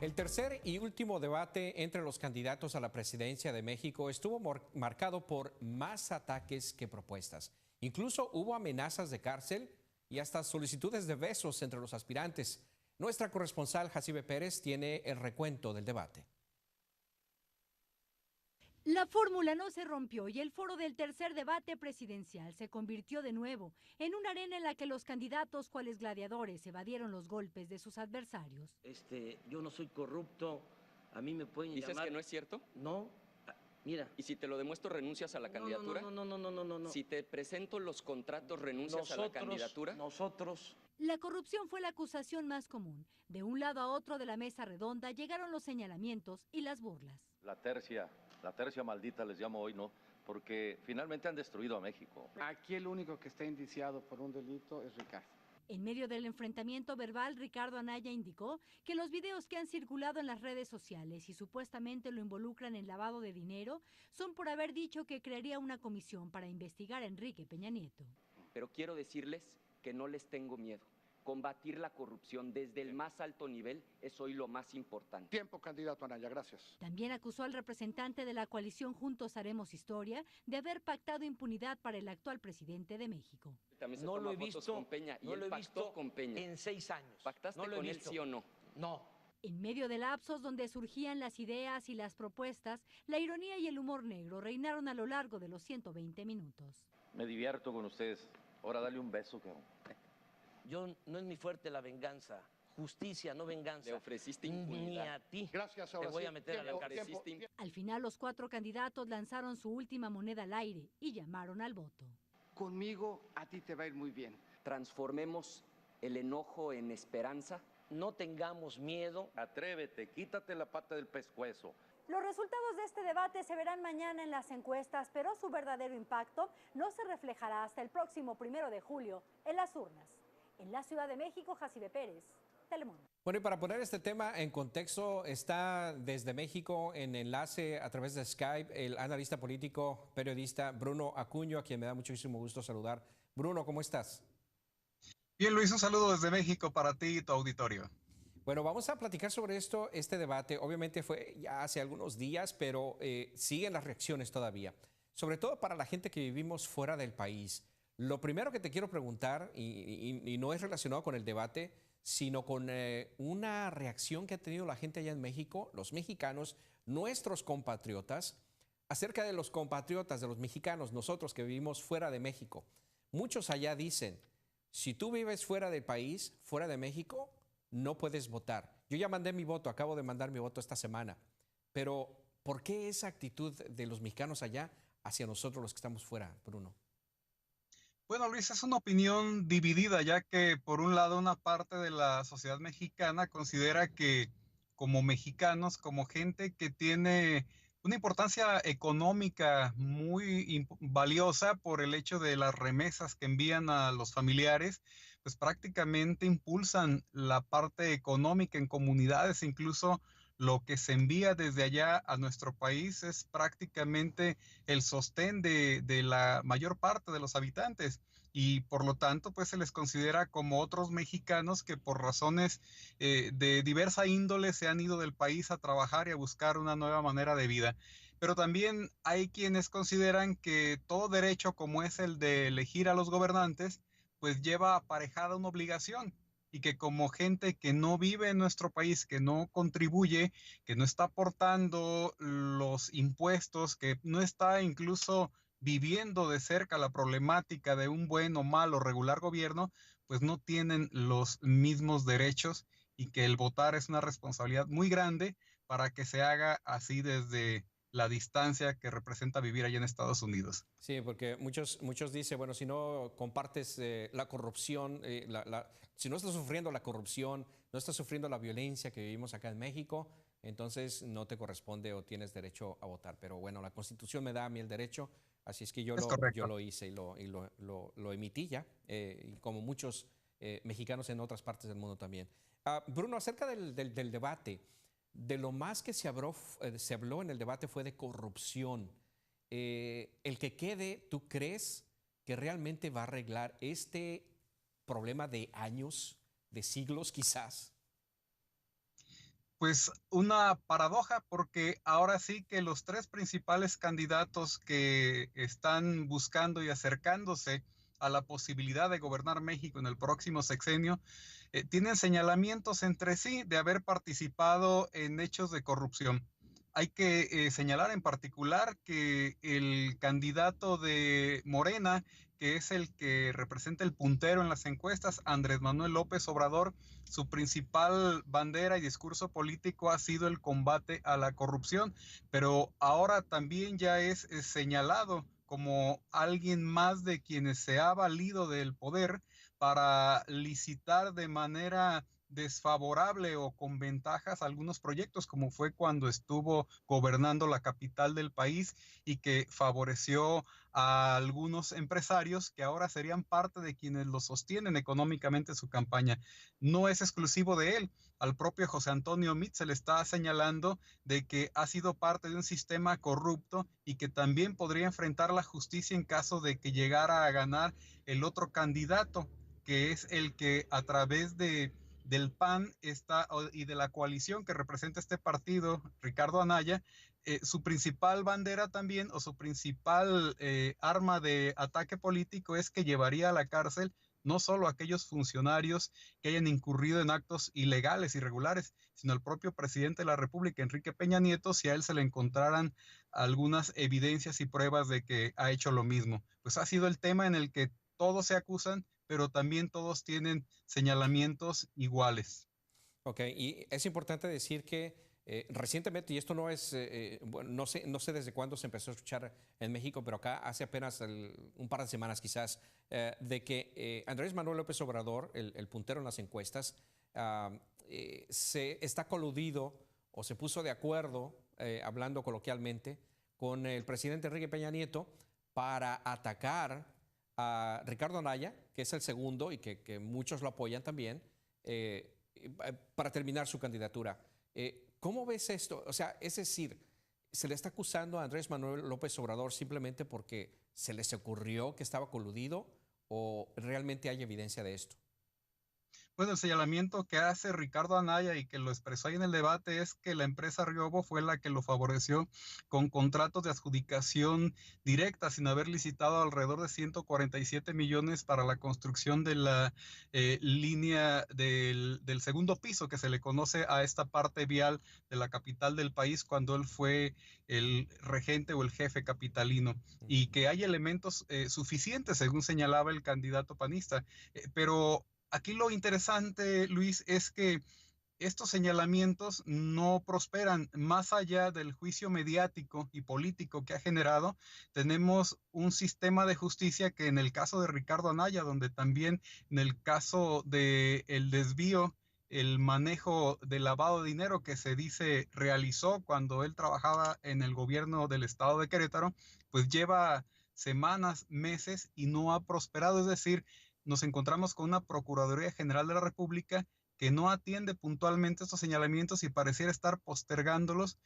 El tercer y último debate entre los candidatos a la presidencia de México estuvo marcado por más ataques que propuestas. Incluso hubo amenazas de cárcel y hasta solicitudes de besos entre los aspirantes. Nuestra corresponsal Jacibe Pérez tiene el recuento del debate. La fórmula no se rompió y el foro del tercer debate presidencial se convirtió de nuevo en una arena en la que los candidatos, cuales gladiadores, evadieron los golpes de sus adversarios. Yo no soy corrupto, a mí me pueden ¿Dices llamar... que no es cierto? No, mira... ¿Y si te lo demuestro, renuncias a la candidatura? No. Si te presento los contratos, ¿renuncias a la candidatura? Nosotros... La corrupción fue la acusación más común. De un lado a otro de la mesa redonda llegaron los señalamientos y las burlas. La tercia maldita les llamo hoy, ¿no? Porque finalmente han destruido a México. Aquí el único que está indiciado por un delito es Ricardo. En medio del enfrentamiento verbal, Ricardo Anaya indicó que los videos que han circulado en las redes sociales y supuestamente lo involucran en lavado de dinero son por haber dicho que crearía una comisión para investigar a Enrique Peña Nieto. Pero quiero decirles que no les tengo miedo. Combatir la corrupción desde el más alto nivel es hoy lo más importante. Tiempo, candidato Anaya, gracias. También acusó al representante de la coalición Juntos Haremos Historia de haber pactado impunidad para el actual presidente de México. También se No toma lo he fotos visto, con Peña y no él lo he pactó visto con Peña. en 6 años. ¿Pactaste No lo he con él, visto. sí o no? No. En medio de lapsos donde surgían las ideas y las propuestas, la ironía y el humor negro reinaron a lo largo de los 120 minutos. Me divierto con ustedes. Ahora dale un beso, cabrón. No es mi fuerte la venganza. Justicia, no venganza. Le ofreciste Ni impunidad. a ti. Gracias, Te ahora voy sí. a meter a la cárcel. Al final, los 4 candidatos lanzaron su última moneda al aire y llamaron al voto. Conmigo a ti te va a ir muy bien. Transformemos el enojo en esperanza. No tengamos miedo. Atrévete, quítate la pata del pescuezo. Los resultados de este debate se verán mañana en las encuestas, pero su verdadero impacto no se reflejará hasta el próximo 1 de julio en las urnas. En la Ciudad de México, Jacibe Pérez, Telemundo. Bueno, y para poner este tema en contexto, está desde México en enlace a través de Skype el analista político, periodista Bruno Acuño, a quien me da muchísimo gusto saludar. Bruno, ¿cómo estás? Bien, Luis, un saludo desde México para ti y tu auditorio. Bueno, vamos a platicar sobre este debate. Obviamente fue ya hace algunos días, pero siguen las reacciones todavía. Sobre todo para la gente que vivimos fuera del país. Lo primero que te quiero preguntar, y no es relacionado con el debate, sino con una reacción que ha tenido la gente allá en México, los mexicanos, nuestros compatriotas, acerca de los compatriotas, de los mexicanos, nosotros que vivimos fuera de México. Muchos allá dicen, si tú vives fuera del país, fuera de México, no puedes votar. Yo ya mandé mi voto, acabo de mandar mi voto esta semana, pero ¿por qué esa actitud de los mexicanos allá hacia nosotros los que estamos fuera, Bruno? Bueno, Luis, es una opinión dividida, ya que por un lado una parte de la sociedad mexicana considera que como mexicanos, como gente que tiene una importancia económica muy valiosa por el hecho de las remesas que envían a los familiares, pues prácticamente impulsan la parte económica en comunidades, incluso lo que se envía desde allá a nuestro país es prácticamente el sostén de la mayor parte de los habitantes y por lo tanto pues se les considera como otros mexicanos que por razones de diversa índole se han ido del país a trabajar y a buscar una nueva manera de vida. Pero también hay quienes consideran que todo derecho como es el de elegir a los gobernantes pues lleva aparejada una obligación y que como gente que no vive en nuestro país, que no contribuye, que no está aportando los impuestos, que no está incluso viviendo de cerca la problemática de un buen o mal o regular gobierno, pues no tienen los mismos derechos y que el votar es una responsabilidad muy grande para que se haga así desde la distancia que representa vivir allá en Estados Unidos. Sí, porque muchos dicen, bueno, si no compartes la corrupción, si no estás sufriendo la corrupción, no estás sufriendo la violencia que vivimos acá en México, entonces no te corresponde o tienes derecho a votar. Pero bueno, la Constitución me da a mí el derecho, así es que yo lo hice y lo emití ya, y como muchos mexicanos en otras partes del mundo también. Bruno, acerca del debate, de lo más que se habló en el debate fue de corrupción. El que quede, ¿tú crees que realmente va a arreglar este problema de años, de siglos quizás? Pues una paradoja, porque ahora sí que los tres principales candidatos que están buscando y acercándose a la posibilidad de gobernar México en el próximo sexenio, tienen señalamientos entre sí de haber participado en hechos de corrupción. Hay que señalar en particular que el candidato de Morena, que es el que representa el puntero en las encuestas, Andrés Manuel López Obrador, su principal bandera y discurso político ha sido el combate a la corrupción, pero ahora también ya es señalado como alguien más de quienes se ha valido del poder para licitar de manera desfavorable o con ventajas algunos proyectos, como fue cuando estuvo gobernando la capital del país y que favoreció a algunos empresarios que ahora serían parte de quienes lo sostienen económicamente su campaña. No es exclusivo de él. Al propio José Antonio Meade se le está señalando de que ha sido parte de un sistema corrupto y que también podría enfrentar la justicia en caso de que llegara a ganar el otro candidato, que es el que a través del PAN y de la coalición que representa este partido, Ricardo Anaya, su principal bandera también o su principal arma de ataque político es que llevaría a la cárcel no solo a aquellos funcionarios que hayan incurrido en actos ilegales, irregulares, sino al propio presidente de la República, Enrique Peña Nieto, si a él se le encontraran algunas evidencias y pruebas de que ha hecho lo mismo. Pues ha sido el tema en el que todos se acusan, pero también todos tienen señalamientos iguales. Ok, y es importante decir que recientemente, y esto no es, bueno, no sé desde cuándo se empezó a escuchar en México, pero acá hace apenas un par de semanas quizás, de que Andrés Manuel López Obrador, el puntero en las encuestas, se está coludido o se puso de acuerdo, hablando coloquialmente, con el presidente Enrique Peña Nieto para atacar a Ricardo Anaya, que es el segundo y que muchos lo apoyan también, para terminar su candidatura. ¿Cómo ves esto? O sea, es decir, ¿se le está acusando a Andrés Manuel López Obrador simplemente porque se les ocurrió que estaba coludido o realmente hay evidencia de esto? Bueno, el señalamiento que hace Ricardo Anaya y que lo expresó ahí en el debate es que la empresa Riobo fue la que lo favoreció con contratos de adjudicación directa sin haber licitado alrededor de 147 millones para la construcción de la línea del segundo piso que se le conoce a esta parte vial de la capital del país cuando él fue el regente o el jefe capitalino y que hay elementos suficientes según señalaba el candidato panista, pero aquí lo interesante, Luis, es que estos señalamientos no prosperan. Más allá del juicio mediático y político que ha generado, tenemos un sistema de justicia que en el caso de Ricardo Anaya, donde también en el caso del desvío, el manejo del lavado de dinero que se dice realizó cuando él trabajaba en el gobierno del estado de Querétaro, pues lleva semanas, meses y no ha prosperado. Es decir, nos encontramos con una Procuraduría General de la República que no atiende puntualmente estos señalamientos y pareciera estar postergándolos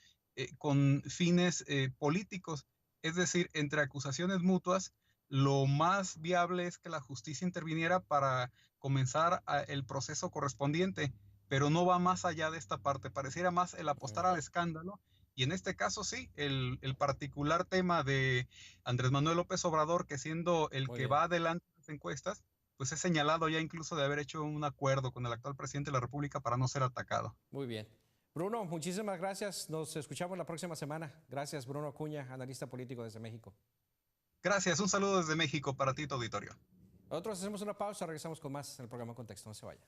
con fines políticos. Es decir, entre acusaciones mutuas, lo más viable es que la justicia interviniera para comenzar el proceso correspondiente, pero no va más allá de esta parte. Pareciera más el apostar al escándalo. Y en este caso sí, el particular tema de Andrés Manuel López Obrador, que siendo el Muy que bien. va adelante en las encuestas, pues es señalado ya incluso de haber hecho un acuerdo con el actual presidente de la República para no ser atacado. Muy bien. Bruno, muchísimas gracias. Nos escuchamos la próxima semana. Gracias, Bruno Acuña, analista político desde México. Gracias, un saludo desde México para ti, tu auditorio. Nosotros hacemos una pausa, regresamos con más en el programa Contexto. No se vaya.